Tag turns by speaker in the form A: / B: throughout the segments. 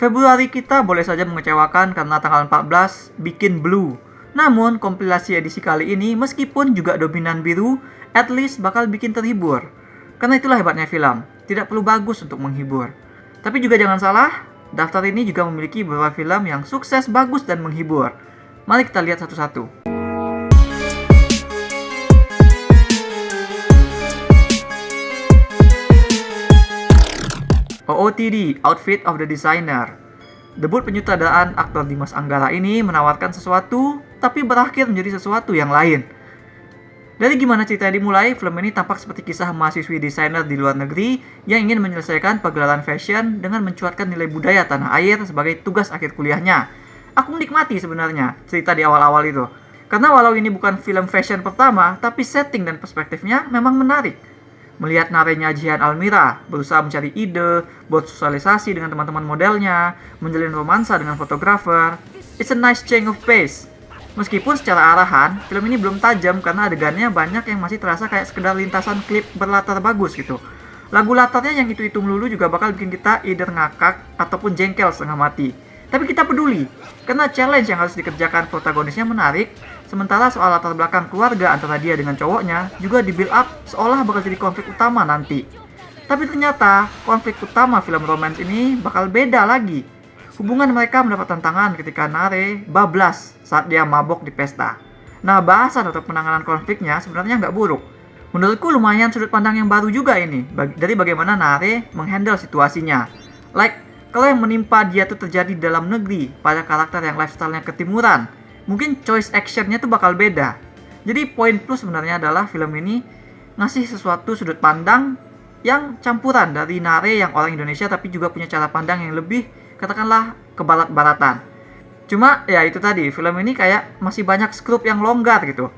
A: Februari kita boleh saja mengecewakan karena tanggal 14 bikin blue. Namun, kompilasi edisi kali ini meskipun juga dominan biru, at least bakal bikin terhibur. Karena itulah hebatnya film, tidak perlu bagus untuk menghibur. Tapi juga jangan salah, daftar ini juga memiliki beberapa film yang sukses, bagus, dan menghibur. Mari kita lihat satu-satu. OOTD, Outfit of the Designer. Debut penyutradaraan aktor Dimas Anggara ini menawarkan sesuatu, tapi berakhir menjadi sesuatu yang lain. Dari gimana ceritanya dimulai, film ini tampak seperti kisah mahasiswi desainer di luar negeri yang ingin menyelesaikan pagelaran fashion dengan mencuatkan nilai budaya tanah air sebagai tugas akhir kuliahnya. Aku menikmati sebenarnya cerita di awal-awal itu. Karena walau ini bukan film fashion pertama, tapi setting dan perspektifnya memang menarik. Melihat narenya Jihan Almira berusaha mencari ide, buat sosialisasi dengan teman-teman modelnya, menjalin romansa dengan fotografer. It's a nice change of pace. Meskipun secara arahan, film ini belum tajam karena adegannya banyak yang masih terasa kayak sekedar lintasan klip berlatar bagus gitu. Lagu latarnya yang itu-itu melulu juga bakal bikin kita either ngakak ataupun jengkel setengah mati. Tapi kita peduli, karena challenge yang harus dikerjakan protagonisnya menarik, sementara soal latar belakang keluarga antara dia dengan cowoknya juga di build up seolah bakal jadi konflik utama nanti. Tapi ternyata konflik utama film romance ini bakal beda lagi. Hubungan mereka mendapat tantangan ketika Nare bablas saat dia mabok di pesta. Nah, bahasan atau penanganan konfliknya sebenarnya nggak buruk. Menurutku lumayan sudut pandang yang baru juga ini dari bagaimana Nare menghandle situasinya. Like, kalau yang menimpa dia tuh terjadi di dalam negeri pada karakter yang lifestyle-nya ketimuran, mungkin choice action-nya tuh bakal beda. Jadi poin plus sebenarnya adalah film ini ngasih sesuatu sudut pandang yang campuran dari Nare yang orang Indonesia tapi juga punya cara pandang yang lebih, katakanlah, ke barat-baratan. Cuma ya itu tadi, film ini kayak masih banyak skrup yang longgar gitu.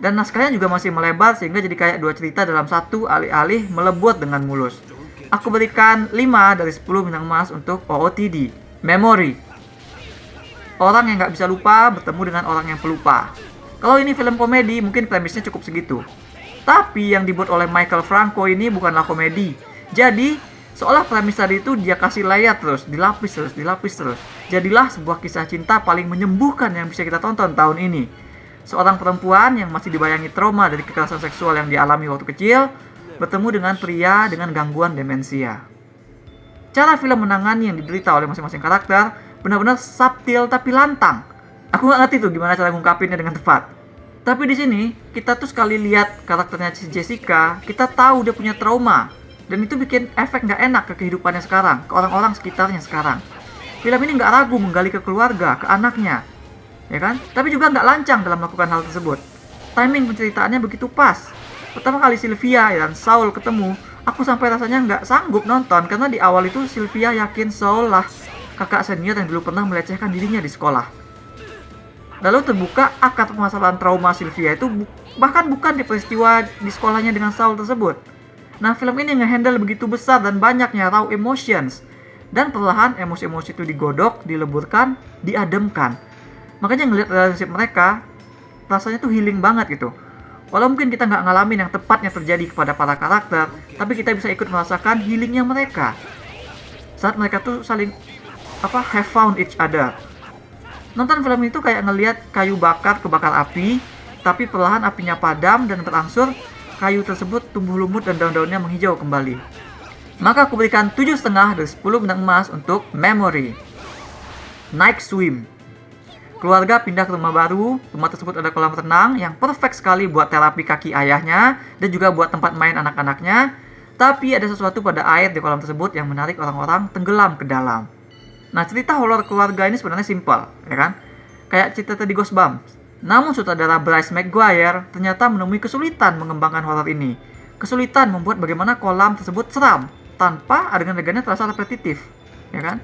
A: Dan naskahnya juga masih melebar sehingga jadi kayak dua cerita dalam satu, alih-alih melebur dengan mulus. Aku berikan 5 dari 10 bintang emas untuk OOTD. Memory. Orang yang gak bisa lupa bertemu dengan orang yang pelupa. Kalau ini film komedi, mungkin premisnya cukup segitu. Tapi yang dibuat oleh Michael Franco ini bukanlah komedi. Jadi, seolah premis tadi itu dia kasih layer terus, dilapis terus. Jadilah sebuah kisah cinta paling menyembuhkan yang bisa kita tonton tahun ini. Seorang perempuan yang masih dibayangi trauma dari kekerasan seksual yang dialami waktu kecil, bertemu dengan pria dengan gangguan demensia. Cara film menangani yang diderita oleh masing-masing karakter benar-benar subtil tapi lantang. Aku nggak ngerti tuh gimana cara ngungkapinnya dengan tepat. Tapi di sini kita tuh sekali lihat karakternya Jessica, kita tahu dia punya trauma dan itu bikin efek nggak enak ke kehidupannya sekarang, ke orang-orang sekitarnya sekarang. Film ini nggak ragu menggali ke keluarga, ke anaknya, ya kan? Tapi juga nggak lancang dalam melakukan hal tersebut. Timing penceritaannya begitu pas. Pertama kali Sylvia dan Saul ketemu, aku sampai rasanya nggak sanggup nonton karena di awal itu Sylvia yakin Saul lah kakak senior yang dulu pernah melecehkan dirinya di sekolah. Lalu terbuka akar permasalahan trauma Sylvia itu bahkan bukan di peristiwa di sekolahnya dengan Saul tersebut. Nah, film ini ngehandle begitu besar dan banyaknya raw emotions. Dan perlahan emosi-emosi itu digodok, dileburkan, diademkan. Makanya ngelihat relationship mereka, rasanya tuh healing banget gitu. Walau mungkin kita nggak ngalamin yang tepatnya terjadi kepada para karakter, tapi kita bisa ikut merasakan healingnya mereka. Saat mereka tuh saling have found each other. Nonton film itu kayak ngelihat kayu bakar kebakar api, tapi perlahan apinya padam dan berangsur kayu tersebut tumbuh lumut dan daun-daunnya menghijau kembali. Maka aku berikan 7,5 dari 10 bintang emas untuk Memory. Night Swim. Keluarga pindah ke rumah baru, rumah tersebut ada kolam renang yang perfect sekali buat terapi kaki ayahnya dan juga buat tempat main anak-anaknya. Tapi ada sesuatu pada air di kolam tersebut yang menarik orang-orang tenggelam ke dalam. Nah, cerita horor keluarga ini sebenarnya simpel, ya kan? Kayak cerita tadi Ghostbumps. Namun sutradara Bryce Maguire ternyata menemui kesulitan mengembangkan horor ini. Kesulitan membuat bagaimana kolam tersebut seram tanpa adegan-adegannya terasa repetitif, ya kan?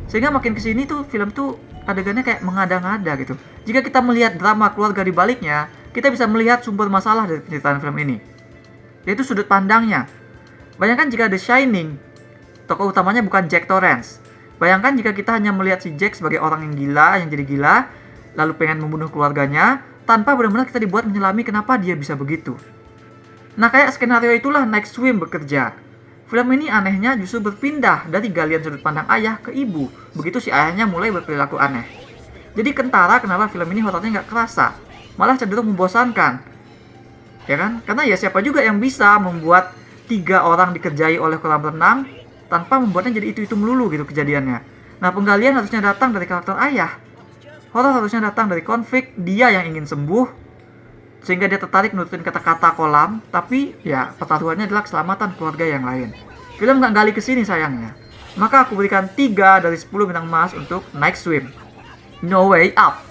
A: Sehingga makin kesini tuh film tuh adegannya kayak mengada-ngada gitu. Jika kita melihat drama keluarga di baliknya, kita bisa melihat sumber masalah dari penceritaan film ini, yaitu sudut pandangnya. Bayangkan jika The Shining, tokoh utamanya bukan Jack Torrance. Bayangkan jika kita hanya melihat si Jack sebagai orang yang gila, yang jadi gila, lalu pengen membunuh keluarganya, tanpa benar-benar kita dibuat menyelami kenapa dia bisa begitu. Nah, kayak skenario itulah Night Swim bekerja. Film ini anehnya justru berpindah dari galian sudut pandang ayah ke ibu. Begitu si ayahnya mulai berperilaku aneh. Jadi kentara kenapa film ini horornya nggak kerasa, malah cenderung membosankan. Ya kan? Karena ya siapa juga yang bisa membuat 3 orang dikerjai oleh kolam renang tanpa membuatnya jadi itu-itu melulu gitu kejadiannya. Nah, penggalian harusnya datang dari karakter ayah. Horor harusnya datang dari konflik dia yang ingin sembuh, sehingga dia tertarik nurutin kata-kata kolam, tapi ya pertaruhannya adalah keselamatan keluarga yang lain. Film nggak gali ke sini sayangnya. Maka aku berikan 3 dari 10 bintang emas untuk Night Swim. No Way Up.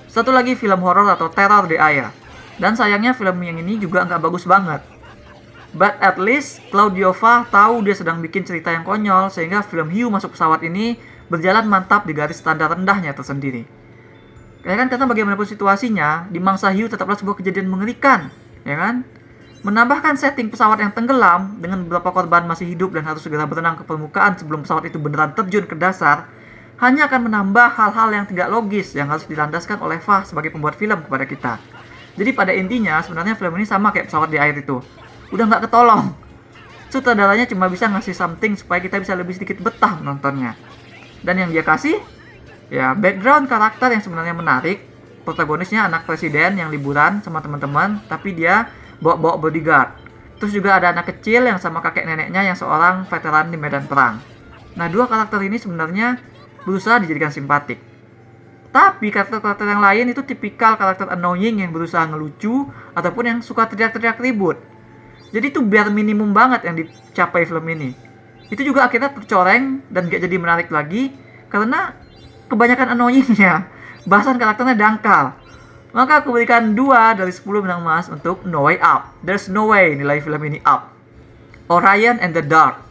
A: Satu lagi film horor atau teror di air. Dan sayangnya film yang ini juga nggak bagus banget. But at least Claudiova tahu dia sedang bikin cerita yang konyol, sehingga film hiu masuk pesawat ini berjalan mantap di garis standar rendahnya tersendiri. Ya kan, karena bagaimanapun situasinya, di mangsa hiu tetaplah sebuah kejadian mengerikan, ya kan? Menambahkan setting pesawat yang tenggelam dengan beberapa korban masih hidup dan harus segera berenang ke permukaan sebelum pesawat itu beneran terjun ke dasar, hanya akan menambah hal-hal yang tidak logis yang harus dilandaskan oleh Fah sebagai pembuat film kepada kita. Jadi pada intinya sebenarnya film ini sama kayak pesawat di air itu. Udah nggak ketolong. Sutradaranya cuma bisa ngasih something supaya kita bisa lebih sedikit betah menontonnya. Dan yang dia kasih, ya background karakter yang sebenarnya menarik. Protagonisnya anak presiden yang liburan sama teman-teman, tapi dia bawa-bawa bodyguard. Terus juga ada anak kecil yang sama kakek neneknya yang seorang veteran di medan perang. Nah, 2 karakter ini sebenarnya berusaha dijadikan simpatik. Tapi karakter-karakter yang lain itu tipikal karakter annoying yang berusaha ngelucu ataupun yang suka teriak-teriak ribut. Jadi itu biar minimum banget yang dicapai film ini. Itu juga akhirnya tercoreng dan gak jadi menarik lagi karena kebanyakan annoyingnya. Bahasan karakternya dangkal. Maka aku berikan 2 dari 10 bintang emas untuk No Way Up. There's no way nilai film ini up. Orion and the Dark.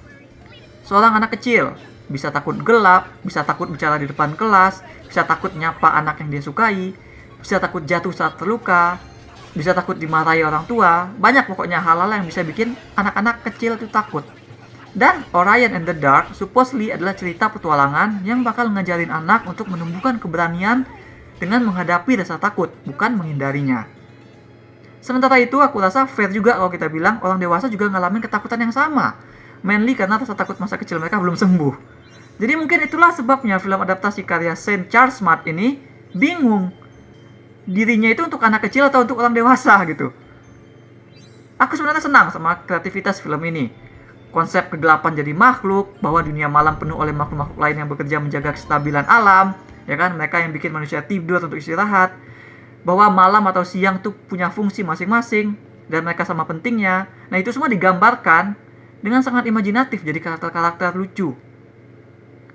A: Seorang anak kecil bisa takut gelap, bisa takut bicara di depan kelas, bisa takut nyapa anak yang dia sukai, bisa takut jatuh saat terluka, bisa takut dimarahi orang tua. Banyak pokoknya hal-hal yang bisa bikin anak-anak kecil itu takut. Dan Orion and the Dark supposedly adalah cerita petualangan yang bakal ngajarin anak untuk menumbuhkan keberanian dengan menghadapi rasa takut, bukan menghindarinya. Sementara itu aku rasa fair juga kalau kita bilang orang dewasa juga ngalamin ketakutan yang sama, mainly karena rasa takut masa kecil mereka belum sembuh. Jadi mungkin itulah sebabnya film adaptasi karya Saint Charles Smart ini bingung dirinya itu untuk anak kecil atau untuk orang dewasa gitu. Aku sebenarnya senang sama kreativitas film ini. Konsep kegelapan jadi makhluk, bahwa dunia malam penuh oleh makhluk-makhluk lain yang bekerja menjaga kestabilan alam, ya kan, mereka yang bikin manusia tidur untuk istirahat, bahwa malam atau siang tuh punya fungsi masing-masing dan mereka sama pentingnya. Nah, itu semua digambarkan dengan sangat imajinatif jadi karakter-karakter lucu.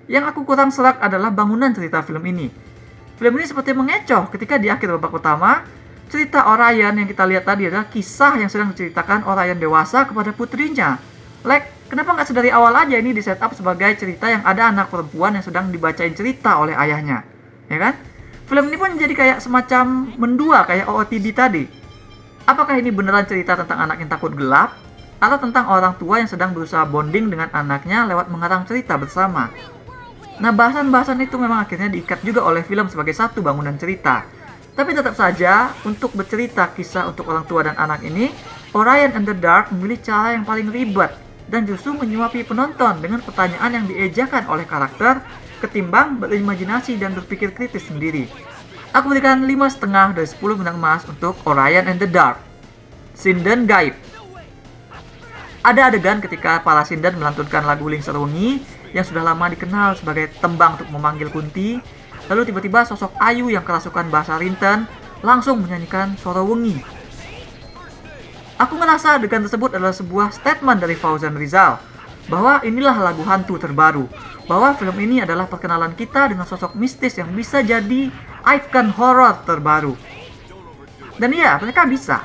A: Yang aku kurang serak adalah bangunan cerita film ini. Film ini seperti mengecoh ketika di akhir babak pertama, cerita Orion yang kita lihat tadi adalah kisah yang sedang diceritakan Orion dewasa kepada putrinya. Kenapa nggak sedari awal aja ini di setup sebagai cerita yang ada anak perempuan yang sedang dibacain cerita oleh ayahnya, ya kan? Film ini pun jadi kayak semacam mendua kayak OOTD tadi. Apakah ini beneran cerita tentang anak yang takut gelap, atau tentang orang tua yang sedang berusaha bonding dengan anaknya lewat mengarang cerita bersama? Nah, bahasan-bahasan itu memang akhirnya diikat juga oleh film sebagai satu bangunan cerita. Tapi tetap saja, untuk bercerita kisah untuk orang tua dan anak ini, Orion and the Dark memilih cara yang paling ribet dan justru menyuapi penonton dengan pertanyaan yang diejakan oleh karakter ketimbang berimajinasi dan berpikir kritis sendiri. Aku berikan 5,5 dari 10 bintang emas untuk Orion and the Dark. Sinden Gaib. Ada adegan ketika para Sinden melantunkan lagu Ling Serwengi yang sudah lama dikenal sebagai tembang untuk memanggil Kunti. Lalu tiba-tiba sosok Ayu yang kerasukan bahasa Rinten langsung menyanyikan Suara Wengi. Aku merasa adegan tersebut adalah sebuah statement dari Fauzan Rizal bahwa inilah lagu hantu terbaru, bahwa film ini adalah perkenalan kita dengan sosok mistis yang bisa jadi ikon horor terbaru. Dan iya, mereka bisa.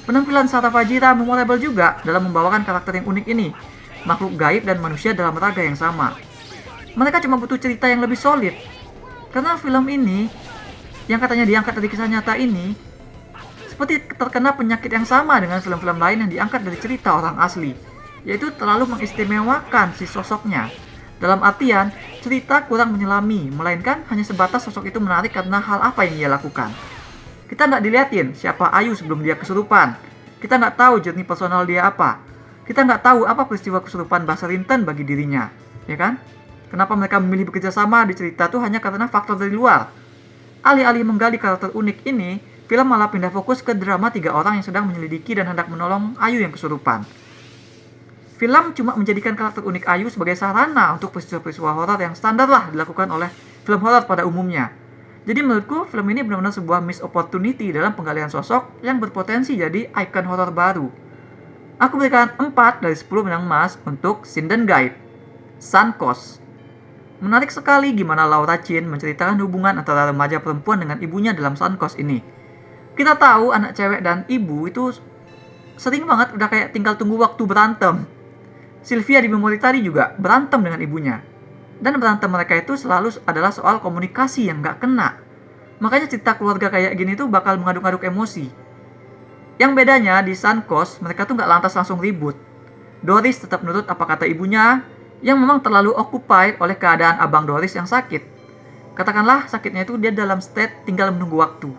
A: Penampilan Sarah Fajira memorable juga dalam membawakan karakter yang unik ini, makhluk gaib dan manusia dalam raga yang sama. Mereka cuma butuh cerita yang lebih solid. Karena film ini, yang katanya diangkat dari kisah nyata ini, seperti terkena penyakit yang sama dengan film-film lain yang diangkat dari cerita orang asli, yaitu terlalu mengistimewakan si sosoknya. Dalam artian, cerita kurang menyelami, melainkan hanya sebatas sosok itu menarik karena hal apa yang ia lakukan. Kita nggak diliatin siapa Ayu sebelum dia kesurupan. Kita nggak tahu jernih personal dia apa. Kita nggak tahu apa peristiwa kesurupan Buster Linton bagi dirinya, ya kan? Kenapa mereka memilih bekerja sama di cerita tuh hanya karena faktor dari luar. Alih-alih menggali karakter unik ini, film malah pindah fokus ke drama 3 orang yang sedang menyelidiki dan hendak menolong Ayu yang kesurupan. Film cuma menjadikan karakter unik Ayu sebagai sarana untuk peristiwa-peristiwa horor yang standar lah dilakukan oleh film horor pada umumnya. Jadi menurutku film ini benar-benar sebuah missed opportunity dalam penggalian sosok yang berpotensi jadi ikon horor baru. Aku berikan 4 dari 10 bintang emas untuk Sinden Guide. Sankos. Menarik sekali gimana Laura Chin menceritakan hubungan antara remaja perempuan dengan ibunya dalam Sankos ini. Kita tahu anak cewek dan ibu itu sering banget udah kayak tinggal tunggu waktu berantem. Sylvia di Memori tadi juga berantem dengan ibunya. Dan berantem mereka itu selalu adalah soal komunikasi yang gak kena. Makanya cerita keluarga kayak gini tuh bakal mengaduk-aduk emosi. Yang bedanya di Sankos, mereka tuh gak lantas langsung ribut. Doris tetap nurut apa kata ibunya, yang memang terlalu occupied oleh keadaan abang Doris yang sakit. Katakanlah sakitnya itu dia dalam state tinggal menunggu waktu.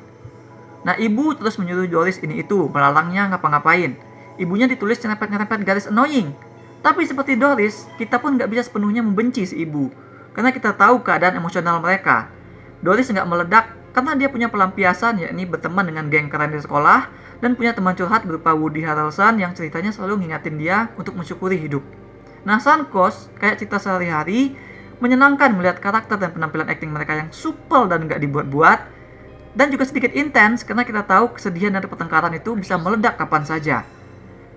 A: Nah, ibu terus menyuruh Doris ini itu, melarangnya ngapa-ngapain. Ibunya ditulis nyerempet-nyerempet garis annoying. Tapi seperti Doris, kita pun nggak bisa sepenuhnya membenci si ibu. Karena kita tahu keadaan emosional mereka. Doris nggak meledak karena dia punya pelampiasan, yakni berteman dengan geng keren di sekolah, dan punya teman curhat berupa Woody Harrelson yang ceritanya selalu ngingatin dia untuk mensyukuri hidup. Nah, Sankos, kayak cerita sehari-hari, menyenangkan melihat karakter dan penampilan akting mereka yang supel dan nggak dibuat-buat, dan juga sedikit intens karena kita tahu kesedihan dan pertengkaran itu bisa meledak kapan saja.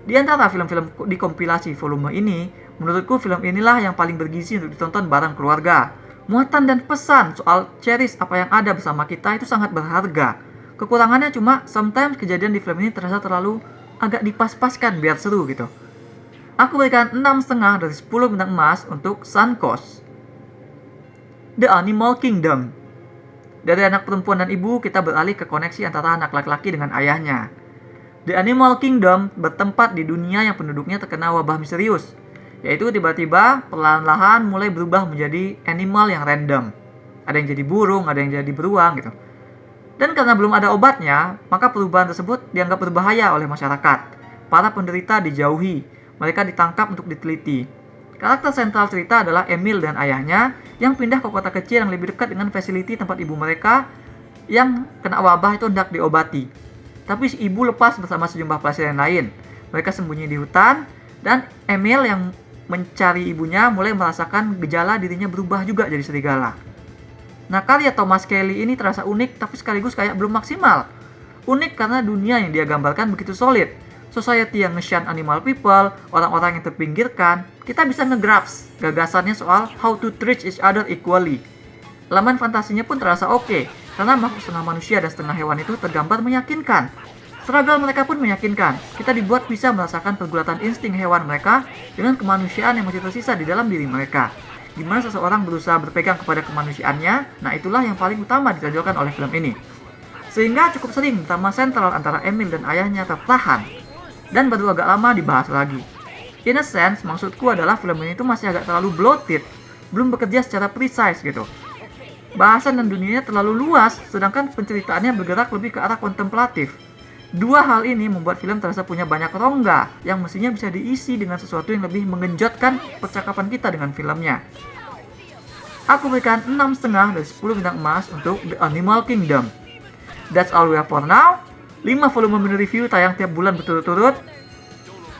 A: Di antara film-film di kompilasi volume ini, menurutku film inilah yang paling bergizi untuk ditonton bareng keluarga. Muatan dan pesan soal cherish apa yang ada bersama kita itu sangat berharga. Kekurangannya cuma sometimes kejadian di film ini terasa terlalu agak dipas-paskan biar seru gitu. Aku berikan 6,5 dari 10 bintang emas untuk Sankos. The Animal Kingdom. Dari anak perempuan dan ibu, kita beralih ke koneksi antara anak laki-laki dengan ayahnya. The Animal Kingdom bertempat di dunia yang penduduknya terkena wabah misterius, yaitu tiba-tiba perlahan-lahan mulai berubah menjadi animal yang random. Ada yang jadi burung, ada yang jadi beruang gitu. Dan karena belum ada obatnya, maka perubahan tersebut dianggap berbahaya oleh masyarakat. Para penderita dijauhi. Mereka ditangkap untuk diteliti. Karakter sentral cerita adalah Emil dan ayahnya yang pindah ke kota kecil yang lebih dekat dengan fasiliti tempat ibu mereka yang kena wabah itu hendak diobati. Tapi si ibu lepas bersama sejumlah pasien lain. Mereka sembunyi di hutan dan Emil yang mencari ibunya mulai merasakan gejala dirinya berubah juga jadi serigala. Nah, karya Thomas Kelly ini terasa unik tapi sekaligus kayak belum maksimal. Unik karena dunia yang dia gambarkan begitu solid. Society yang nge-shun animal people, orang-orang yang terpinggirkan, kita bisa nge-grasp gagasannya soal how to treat each other equally. Elemen fantasinya pun terasa oke, karena makhluk setengah manusia dan setengah hewan itu tergambar meyakinkan. Struggle mereka pun meyakinkan, kita dibuat bisa merasakan pergulatan insting hewan mereka dengan kemanusiaan yang masih tersisa di dalam diri mereka. Gimana seseorang berusaha berpegang kepada kemanusiaannya, nah itulah yang paling utama ditonjolkan oleh film ini. Sehingga cukup sering tema sentral antara Emil dan ayahnya tertahan. Dan baru agak lama dibahas lagi. In a sense, maksudku adalah film ini tuh masih agak terlalu bloated, belum bekerja secara precise gitu. Bahasan dan dunianya terlalu luas, sedangkan penceritaannya bergerak lebih ke arah kontemplatif. Dua hal ini membuat film terasa punya banyak rongga, yang mestinya bisa diisi dengan sesuatu yang lebih menggenjotkan percakapan kita dengan filmnya. Aku berikan 6,5 dari 10 bintang emas untuk The Animal Kingdom. That's all we have for now. 5 volume mini review tayang tiap bulan berturut-turut.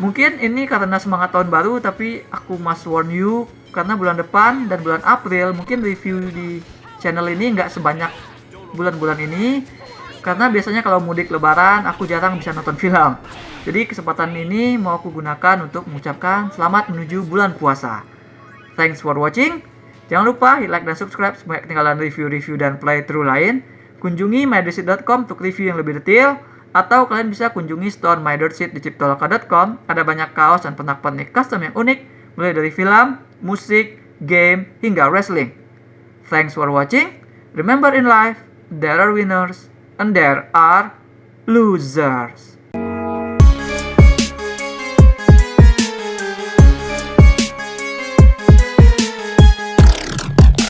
A: Mungkin ini karena semangat tahun baru, tapi aku must warn you, karena bulan depan dan bulan April mungkin review di channel ini nggak sebanyak bulan-bulan ini, karena biasanya kalau mudik lebaran aku jarang bisa nonton film. Jadi kesempatan ini mau aku gunakan untuk mengucapkan selamat menuju bulan puasa. Thanks for watching. Jangan lupa hit like dan subscribe supaya ketinggalan review-review dan playthrough lain. Kunjungi mydirtshit.com untuk review yang lebih detail, atau kalian bisa kunjungi store mydirtshit di chiptoloka.com. Ada banyak kaos dan pernak-pernik custom yang unik, mulai dari film, musik, game, hingga wrestling. Thanks for watching. Remember in life, there are winners and there are losers.